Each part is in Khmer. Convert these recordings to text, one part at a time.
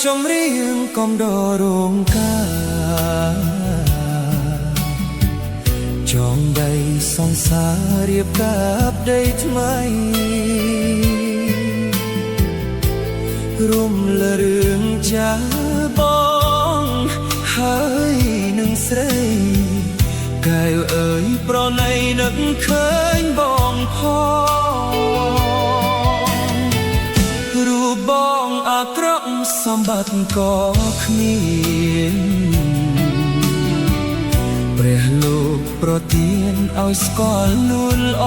ចំរៀងកំដររោងការចងដីសង្សាររៀបកាបដីថ្មីរួមលើរឿងចាបងហើយនឹងស្រីកែវអើយប្រណីនឹកឃើញបងផងរូបបងអាក្រក់សម្បត្តិក៏គ្មានព្រះលោកប្រទានឲ្យស្គាល់នួនល្អ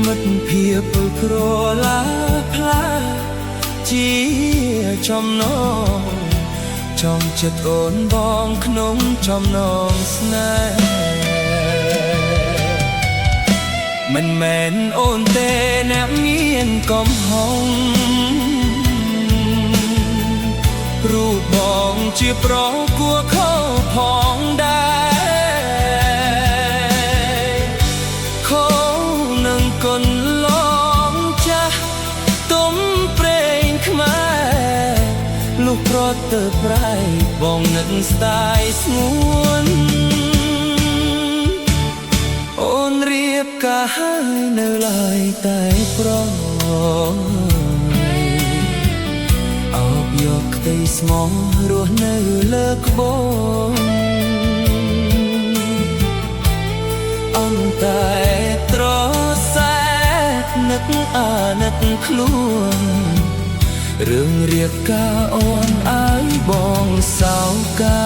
មិត្តភាពក្រឡាផ្លាជាចំណងចំចិត្តអូនបងក្នុងចំណងស្នេហ៍មិនមែនអូនទេអ្នកមានកំហុសរូបបងជាប្រុសគួរខុសផងដែរខុសនឹងគុណឡងចាស់ទុំប្រេងខ្មែរលុះប្រត់ទៅប្រែបងនឹកស្ដាយស្ងួនអូនរៀបការហើយនៅឡើយតែប្រអោបយកក្តីស្មោះរស់នៅលើក្បូនអន់តែត្រសែនឹកអាណិតខ្លួនរឿងរៀបការអូនឲ្យបងសោកា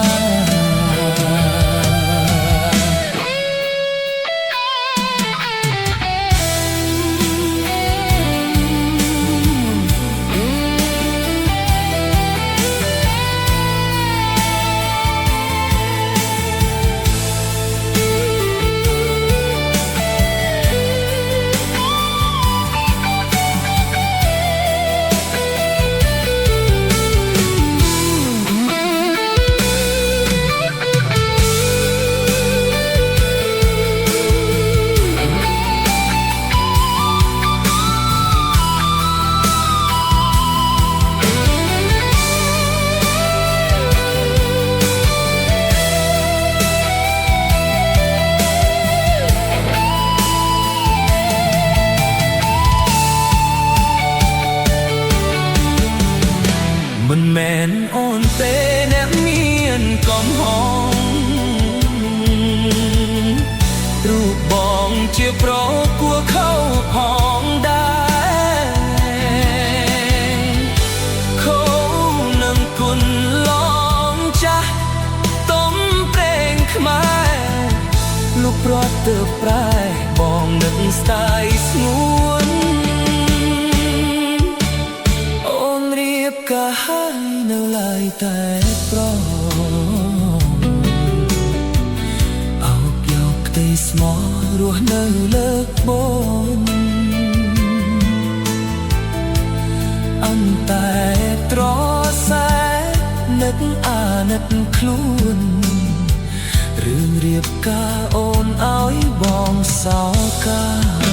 មិនមែនអូនទេអ្នកមានកំហុសរូបបងជាប្រុសគួរខុសផងដែរខុសនឹងគុណឡងចាស់ទុំប្រេងខ្មែរលុះប្រត់ទៅប្រែបងនឹកស្ដាយស្ងួនកាហើយនៅឡើយតែប្រអោបយកក្តីស្មោះរស់នៅលើក្បូនអន់តែត្រសែនឹកអាណិតខ្លួនរឿងរៀបការអូនឲ្យបងសោកា